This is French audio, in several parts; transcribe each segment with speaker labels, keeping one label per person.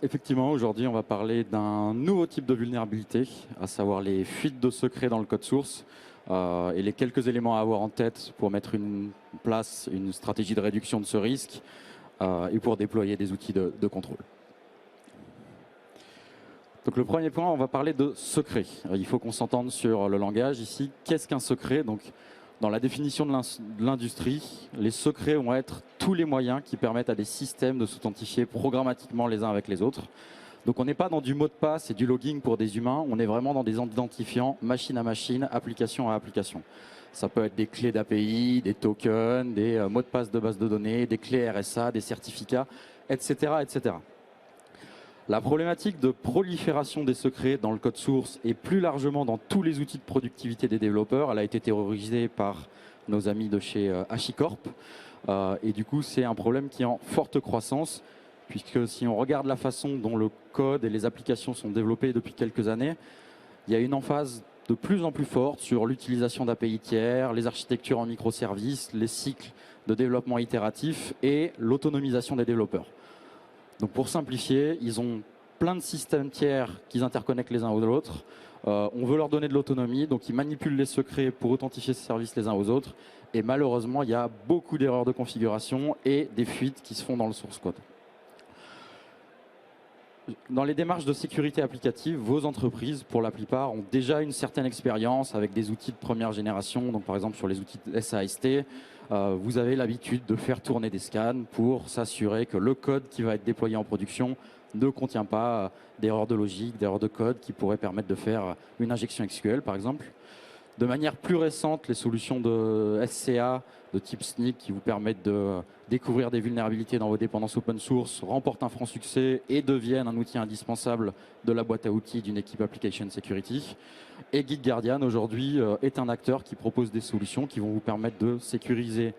Speaker 1: Effectivement, aujourd'hui, on va parler d'un nouveau type de vulnérabilité, à savoir les fuites de secrets dans le code source et les quelques éléments à avoir en tête pour mettre en place une stratégie de réduction de ce risque et pour déployer des outils de contrôle. Donc le premier point, on va parler de secret. Il faut qu'on s'entende sur le langage ici. Qu'est-ce qu'un secret? Donc, dans la définition de l'industrie, les secrets vont être tous les moyens qui permettent à des systèmes de s'authentifier programmatiquement les uns avec les autres. Donc on n'est pas dans du mot de passe et du logging pour des humains, on est vraiment dans des identifiants machine à machine, application à application. Ça peut être des clés d'API, des tokens, des mots de passe de base de données, des clés RSA, des certificats, etc., etc. La problématique de prolifération des secrets dans le code source et plus largement dans tous les outils de productivité des développeurs, elle a été théorisée par nos amis de chez HashiCorp. Et du coup, c'est un problème qui est en forte croissance, puisque si on regarde la façon dont le code et les applications sont développées depuis quelques années, il y a une emphase de plus en plus forte sur l'utilisation d'API tiers, les architectures en microservices, les cycles de développement itératif et l'autonomisation des développeurs. Donc pour simplifier, ils ont plein de systèmes tiers qu'ils interconnectent les uns aux autres. On veut leur donner de l'autonomie, donc ils manipulent les secrets pour authentifier ces services les uns aux autres. Et malheureusement, il y a beaucoup d'erreurs de configuration et des fuites qui se font dans le source code. Dans les démarches de sécurité applicative, vos entreprises, pour la plupart, ont déjà une certaine expérience avec des outils de première génération. Donc par exemple, sur les outils de SAST, vous avez l'habitude de faire tourner des scans pour s'assurer que le code qui va être déployé en production ne contient pas d'erreurs de logique, d'erreurs de code qui pourraient permettre de faire une injection SQL, par exemple. De manière plus récente, les solutions de SCA de type SNIC qui vous permettent de découvrir des vulnérabilités dans vos dépendances open source remportent un franc succès et deviennent un outil indispensable de la boîte à outils d'une équipe Application Security. Et GitGuardian aujourd'hui est un acteur qui propose des solutions qui vont vous permettre de sécuriser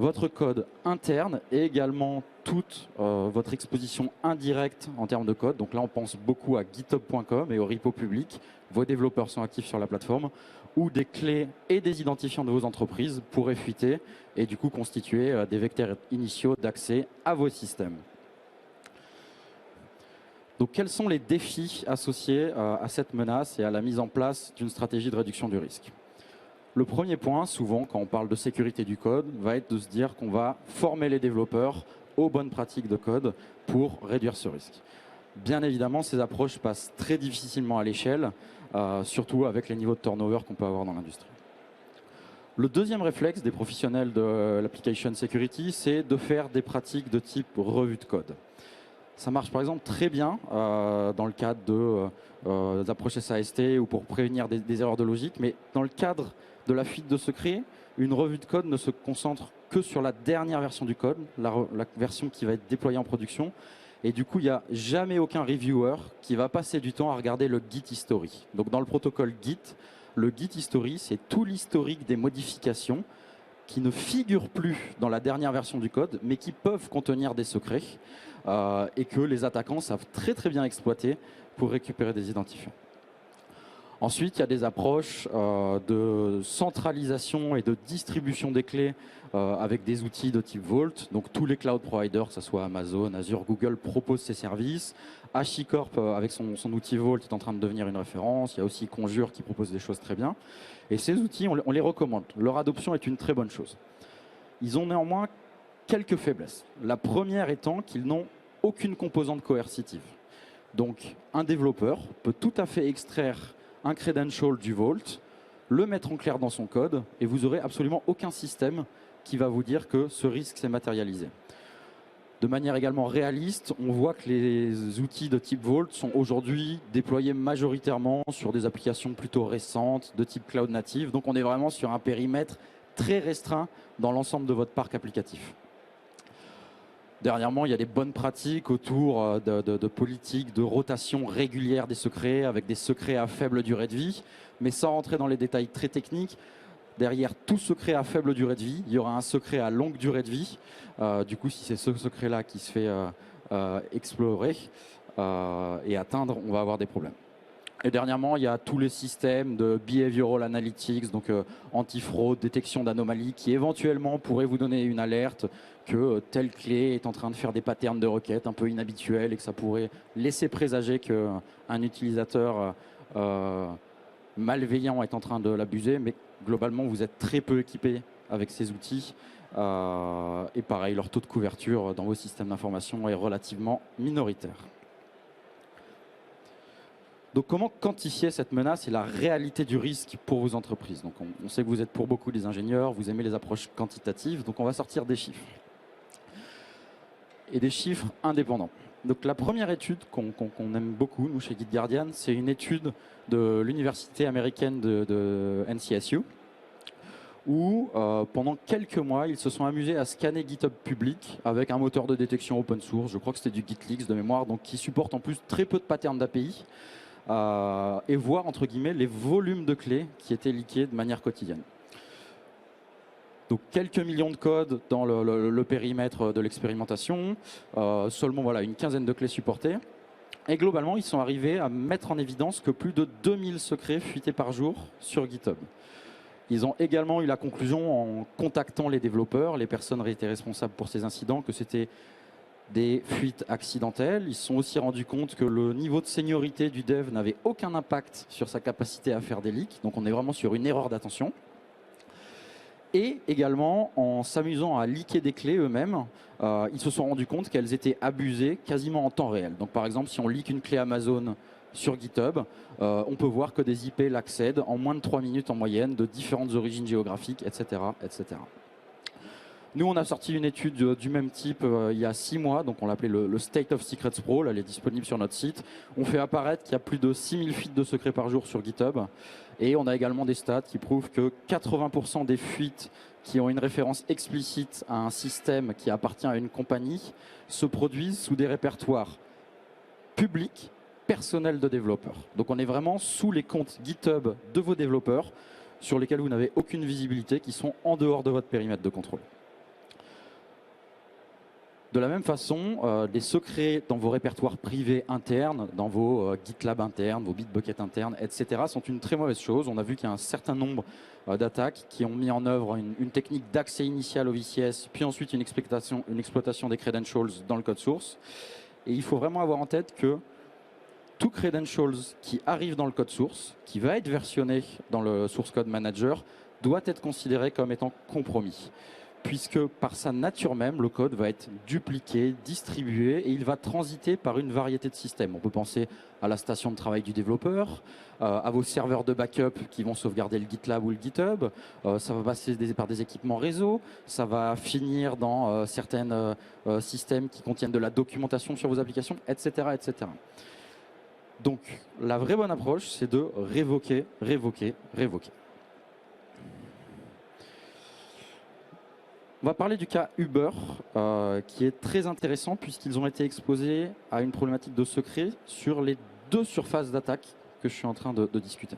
Speaker 1: votre code interne et également toute votre exposition indirecte en termes de code. Donc là, on pense beaucoup à github.com et au repo public. Vos développeurs sont actifs sur la plateforme, ou des clés et des identifiants de vos entreprises pourraient fuiter et du coup constituer des vecteurs initiaux d'accès à vos systèmes. Donc quels sont les défis associés à cette menace et à la mise en place d'une stratégie de réduction du risque? Le premier point, souvent, quand on parle de sécurité du code, va être de se dire qu'on va former les développeurs aux bonnes pratiques de code pour réduire ce risque. Bien évidemment, ces approches passent très difficilement à l'échelle, surtout avec les niveaux de turnover qu'on peut avoir dans l'industrie. Le deuxième réflexe des professionnels de l'application security, c'est de faire des pratiques de type revue de code. Ça marche par exemple très bien dans le cadre d'approches SAST ou pour prévenir des erreurs de logique, mais dans le cadre de la fuite de secret, une revue de code ne se concentre que sur la dernière version du code, la version qui va être déployée en production. Et du coup, il n'y a jamais aucun reviewer qui va passer du temps à regarder le Git history. Donc dans le protocole Git, le Git history, c'est tout l'historique des modifications qui ne figurent plus dans la dernière version du code, mais qui peuvent contenir des secrets et que les attaquants savent très très bien exploiter pour récupérer des identifiants. Ensuite, il y a des approches de centralisation et de distribution des clés avec des outils de type Vault. Donc tous les cloud providers, que ce soit Amazon, Azure, Google, proposent ces services. HashiCorp, avec son outil Vault, est en train de devenir une référence. Il y a aussi Conjure qui propose des choses très bien. Et ces outils, on les recommande. Leur adoption est une très bonne chose. Ils ont néanmoins quelques faiblesses. La première étant qu'ils n'ont aucune composante coercitive. Donc un développeur peut tout à fait extraire un credential du Vault, le mettre en clair dans son code et vous n'aurez absolument aucun système qui va vous dire que ce risque s'est matérialisé. De manière également réaliste, on voit que les outils de type Vault sont aujourd'hui déployés majoritairement sur des applications plutôt récentes de type cloud native. Donc on est vraiment sur un périmètre très restreint dans l'ensemble de votre parc applicatif. Dernièrement, il y a des bonnes pratiques autour de politiques de rotation régulière des secrets, avec des secrets à faible durée de vie. Mais sans rentrer dans les détails très techniques, derrière tout secret à faible durée de vie, il y aura un secret à longue durée de vie. Du coup, si c'est ce secret-là qui se fait explorer et atteindre, on va avoir des problèmes. Et dernièrement, il y a tous les systèmes de behavioral analytics, donc anti-fraude, détection d'anomalies, qui éventuellement pourraient vous donner une alerte que telle clé est en train de faire des patterns de requêtes un peu inhabituels et que ça pourrait laisser présager qu'un utilisateur malveillant est en train de l'abuser. Mais globalement, vous êtes très peu équipé avec ces outils. Et pareil, leur taux de couverture dans vos systèmes d'information est relativement minoritaire. Donc comment quantifier cette menace et la réalité du risque pour vos entreprises? Donc on sait que vous êtes pour beaucoup des ingénieurs, vous aimez les approches quantitatives, donc on va sortir des chiffres. Et des chiffres indépendants. Donc la première étude qu'on aime beaucoup, nous chez GitGuardian, c'est une étude de l'université américaine de NCSU, où pendant quelques mois, ils se sont amusés à scanner GitHub public avec un moteur de détection open source, je crois que c'était du GitLeaks de mémoire, donc qui supporte en plus très peu de patterns d'API, et voir entre guillemets les volumes de clés qui étaient leakés de manière quotidienne. Donc quelques millions de codes dans le périmètre de l'expérimentation, seulement voilà, une quinzaine de clés supportées. Et globalement, ils sont arrivés à mettre en évidence que plus de 2000 secrets fuités par jour sur GitHub. Ils ont également eu la conclusion en contactant les développeurs, les personnes étaient responsables pour ces incidents, que c'était des fuites accidentelles. Ils se sont aussi rendus compte que le niveau de seniorité du dev n'avait aucun impact sur sa capacité à faire des leaks. Donc on est vraiment sur une erreur d'attention. Et également, en s'amusant à leaker des clés eux-mêmes, ils se sont rendus compte qu'elles étaient abusées quasiment en temps réel. Donc par exemple, si on leak une clé Amazon sur GitHub, on peut voir que des IP l'accèdent en moins de 3 minutes en moyenne, de différentes origines géographiques, etc., etc. Nous, on a sorti une étude du même type il y a 6 mois, donc on l'appelait le State of Secrets Pro, là, elle est disponible sur notre site. On fait apparaître qu'il y a plus de 6000 fuites de secrets par jour sur GitHub, et on a également des stats qui prouvent que 80% des fuites qui ont une référence explicite à un système qui appartient à une compagnie se produisent sous des répertoires publics, personnels de développeurs. Donc on est vraiment sous les comptes GitHub de vos développeurs, sur lesquels vous n'avez aucune visibilité, qui sont en dehors de votre périmètre de contrôle. De la même façon, les secrets dans vos répertoires privés internes, dans vos GitLab internes, vos Bitbucket internes, etc. sont une très mauvaise chose. On a vu qu'il y a un certain nombre d'attaques qui ont mis en œuvre une technique d'accès initial au VCS, puis ensuite une exploitation des credentials dans le code source. Et il faut vraiment avoir en tête que tout credentials qui arrive dans le code source, qui va être versionné dans le source code manager, doit être considéré comme étant compromis, puisque par sa nature même, le code va être dupliqué, distribué, et il va transiter par une variété de systèmes. On peut penser à la station de travail du développeur, à vos serveurs de backup qui vont sauvegarder le GitLab ou le GitHub, ça va passer par des équipements réseau, ça va finir dans certains systèmes qui contiennent de la documentation sur vos applications, etc., etc. Donc, la vraie bonne approche, c'est de révoquer, révoquer, révoquer. On va parler du cas Uber, qui est très intéressant puisqu'ils ont été exposés à une problématique de secret sur les 2 surfaces d'attaque que je suis en train de discuter.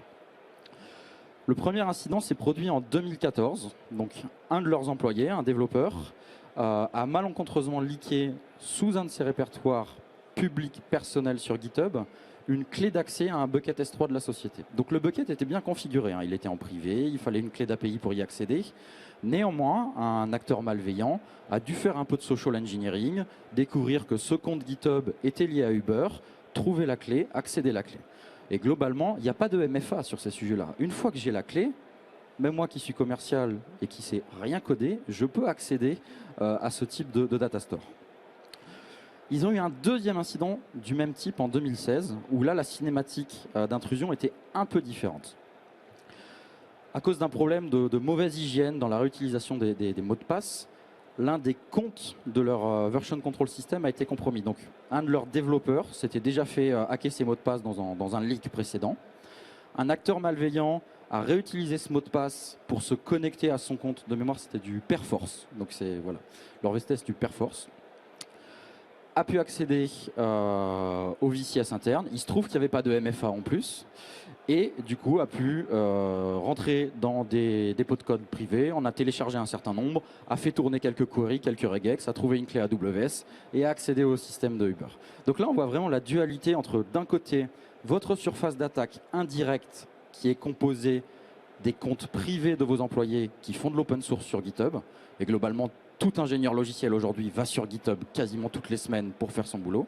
Speaker 1: Le premier incident s'est produit en 2014. Donc, un de leurs employés, un développeur, a malencontreusement leaké sous un de ses répertoires publics personnels sur GitHub une clé d'accès à un bucket S3 de la société. Donc le bucket était bien configuré, hein. Il était en privé, il fallait une clé d'API pour y accéder. Néanmoins, un acteur malveillant a dû faire un peu de social engineering, découvrir que ce compte GitHub était lié à Uber, trouver la clé, accéder à la clé. Et globalement, il n'y a pas de MFA sur ces sujets-là. Une fois que j'ai la clé, même moi qui suis commercial et qui ne sais rien coder, je peux accéder à ce type de data store. Ils ont eu un deuxième incident du même type en 2016, où là, la cinématique d'intrusion était un peu différente. À cause d'un problème de mauvaise hygiène dans la réutilisation des mots de passe, l'un des comptes de leur version control system a été compromis. Donc, un de leurs développeurs s'était déjà fait hacker ses mots de passe dans un leak précédent. Un acteur malveillant a réutilisé ce mot de passe pour se connecter à son compte. De mémoire, c'était du Perforce. Donc, c'est voilà, leur VST, c'est du Perforce. a pu accéder au VCS interne. Il se trouve qu'il n'y avait pas de MFA en plus. Et du coup, a pu rentrer dans des dépôts de code privés, en a téléchargé un certain nombre, a fait tourner quelques queries, quelques regex, a trouvé une clé AWS et a accédé au système de Uber. Donc là, on voit vraiment la dualité entre, d'un côté, votre surface d'attaque indirecte qui est composée des comptes privés de vos employés qui font de l'open source sur GitHub. Et globalement, tout ingénieur logiciel aujourd'hui va sur GitHub quasiment toutes les semaines pour faire son boulot.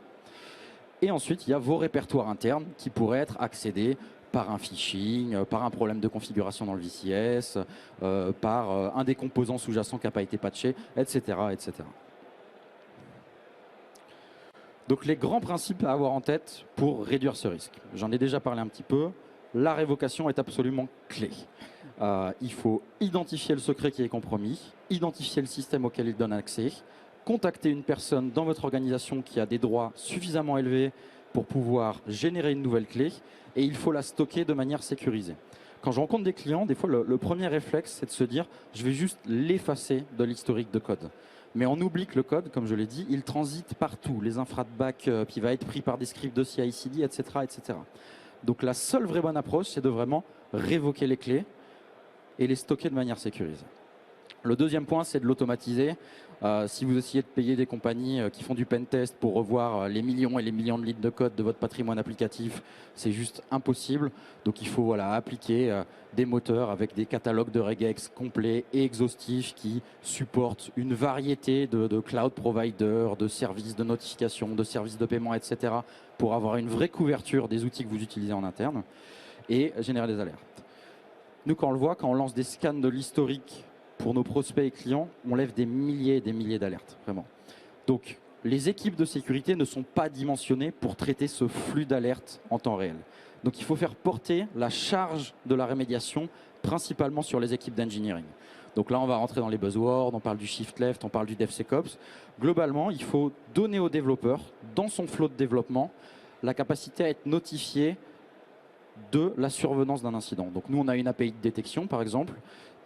Speaker 1: Et ensuite, il y a vos répertoires internes qui pourraient être accédés par un phishing, par un problème de configuration dans le VCS, par un des composants sous-jacents qui n'a pas été patché, etc., etc. Donc les grands principes à avoir en tête pour réduire ce risque. J'en ai déjà parlé un petit peu. La révocation est absolument clé. Il faut identifier le secret qui est compromis, identifier le système auquel il donne accès, contacter une personne dans votre organisation qui a des droits suffisamment élevés pour pouvoir générer une nouvelle clé, et il faut la stocker de manière sécurisée. Quand je rencontre des clients, des fois le premier réflexe, c'est de se dire je vais juste l'effacer de l'historique de code. Mais on oublie que le code, comme je l'ai dit, il transite partout. Les infras de backup, il va être pris par des scripts de CI/CD, etc., etc. Donc la seule vraie bonne approche, c'est de vraiment révoquer les clés et les stocker de manière sécurisée. Le deuxième point, c'est de l'automatiser. Si vous essayez de payer des compagnies qui font du pentest pour revoir les millions et les millions de lignes de code de votre patrimoine applicatif, c'est juste impossible. Donc il faut appliquer des moteurs avec des catalogues de regex complets et exhaustifs qui supportent une variété de cloud providers, de services de notification, de services de paiement, etc. pour avoir une vraie couverture des outils que vous utilisez en interne et générer des alertes. Nous, quand on le voit, quand on lance des scans de l'historique pour nos prospects et clients, on lève des milliers et des milliers d'alertes, vraiment. Donc, les équipes de sécurité ne sont pas dimensionnées pour traiter ce flux d'alertes en temps réel. Donc, il faut faire porter la charge de la rémédiation principalement sur les équipes d'engineering. Donc là, on va rentrer dans les buzzwords, on parle du shift left, on parle du DevSecOps. Globalement, il faut donner aux développeurs, dans son flot de développement, la capacité à être notifié de la survenance d'un incident. Donc nous, on a une API de détection, par exemple,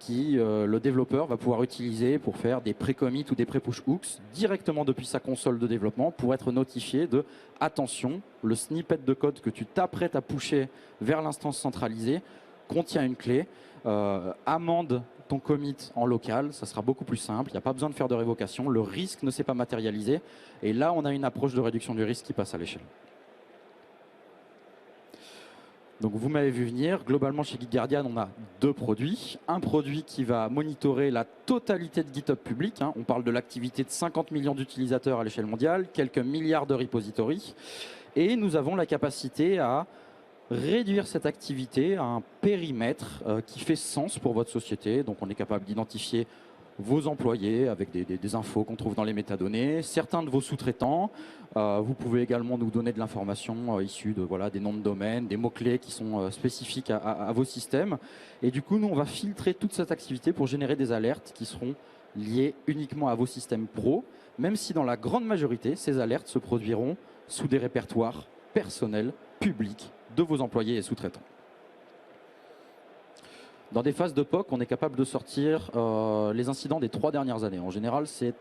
Speaker 1: qui le développeur va pouvoir utiliser pour faire des pré-commits ou des pré-push hooks directement depuis sa console de développement pour être notifié de « attention, le snippet de code que tu t'apprêtes à pusher vers l'instance centralisée contient une clé, amende ton commit en local, ça sera beaucoup plus simple, il n'y a pas besoin de faire de révocation, le risque ne s'est pas matérialisé et là, on a une approche de réduction du risque qui passe à l'échelle. Donc vous m'avez vu venir, globalement chez GitGuardian, on a deux produits. Un produit qui va monitorer la totalité de GitHub public. On parle de l'activité de 50 millions d'utilisateurs à l'échelle mondiale, quelques milliards de repositories. Et nous avons la capacité à réduire cette activité à un périmètre qui fait sens pour votre société. Donc on est capable d'identifier vos employés avec des infos qu'on trouve dans les métadonnées, certains de vos sous-traitants. Vous pouvez également nous donner de l'information issue de des noms de domaine, des mots-clés qui sont spécifiques à vos systèmes. Et du coup, nous, on va filtrer toute cette activité pour générer des alertes qui seront liées uniquement à vos systèmes pro, même si dans la grande majorité, ces alertes se produiront sous des répertoires personnels, publics, de vos employés et sous-traitants. Dans des phases de POC, on est capable de sortir les incidents des 3 dernières années. En général, c'est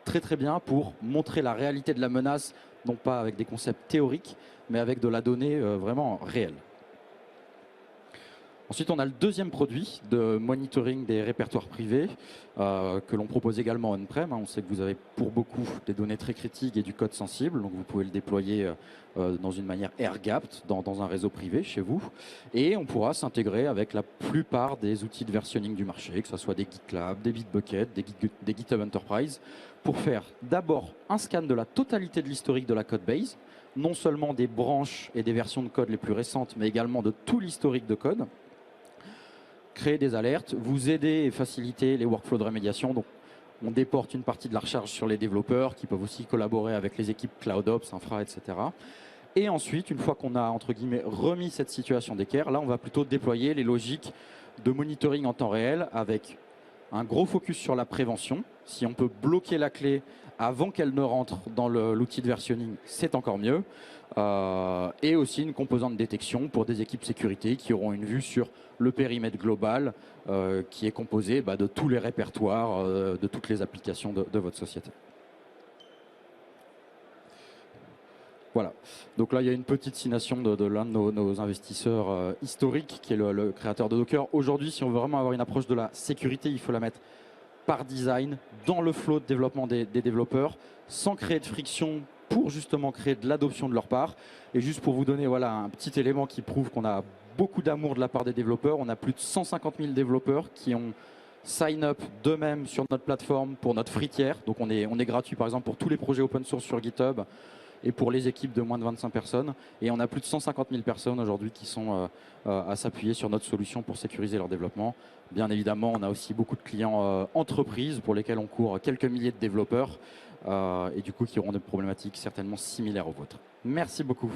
Speaker 1: très très bien pour montrer la réalité de la menace, non pas avec des concepts théoriques, mais avec de la donnée vraiment réelle. Ensuite, on a le deuxième produit de monitoring des répertoires privés que l'on propose également on-prem. On sait que vous avez pour beaucoup des données très critiques et du code sensible, donc vous pouvez le déployer dans une manière air-gapped dans un réseau privé chez vous. Et on pourra s'intégrer avec la plupart des outils de versionning du marché, que ce soit des GitLab, des Bitbucket, des GitHub Enterprise, pour faire d'abord un scan de la totalité de l'historique de la codebase, non seulement des branches et des versions de code les plus récentes, mais également de tout l'historique de code, créer des alertes, vous aider et faciliter les workflows de rémédiation. Donc, on déporte une partie de la recharge sur les développeurs qui peuvent aussi collaborer avec les équipes CloudOps, Infra, etc. Et ensuite, une fois qu'on a, entre guillemets, remis cette situation d'équerre, là, on va plutôt déployer les logiques de monitoring en temps réel avec un gros focus sur la prévention. Si on peut bloquer la clé avant qu'elle ne rentre dans l'outil de versionning, c'est encore mieux. Et aussi une composante de détection pour des équipes sécurité qui auront une vue sur le périmètre global qui est composé de tous les répertoires, de toutes les applications de votre société. Voilà. Donc là, il y a une petite citation de l'un de nos investisseurs historiques, qui est le créateur de Docker. Aujourd'hui, si on veut vraiment avoir une approche de la sécurité, il faut la mettre par design dans le flow de développement des développeurs, sans créer de friction pour justement créer de l'adoption de leur part. Et juste pour vous donner voilà, un petit élément qui prouve qu'on a beaucoup d'amour de la part des développeurs, on a plus de 150 000 développeurs qui ont sign up d'eux-mêmes sur notre plateforme pour notre free tier. Donc on est gratuit par exemple pour tous les projets open source sur GitHub et pour les équipes de moins de 25 personnes. Et on a plus de 150 000 personnes aujourd'hui qui sont à s'appuyer sur notre solution pour sécuriser leur développement. Bien évidemment, on a aussi beaucoup de clients entreprises pour lesquels on court quelques milliers de développeurs et du coup qui auront des problématiques certainement similaires aux vôtres. Merci beaucoup.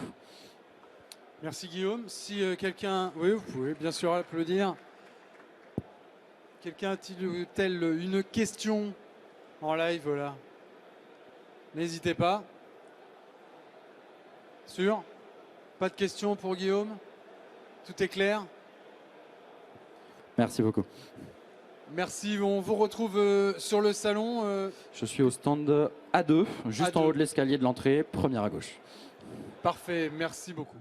Speaker 2: Merci Guillaume. Si quelqu'un... Oui, vous pouvez bien sûr applaudir. Quelqu'un a-t-il une question en live là? N'hésitez pas. Sûr? Pas de questions pour Guillaume? Tout est clair?
Speaker 1: Merci beaucoup.
Speaker 2: Merci, on vous retrouve sur le salon.
Speaker 1: Je suis au stand A2, juste
Speaker 2: A2.
Speaker 1: en haut de l'escalier de l'entrée, première à gauche.
Speaker 2: Parfait, merci beaucoup.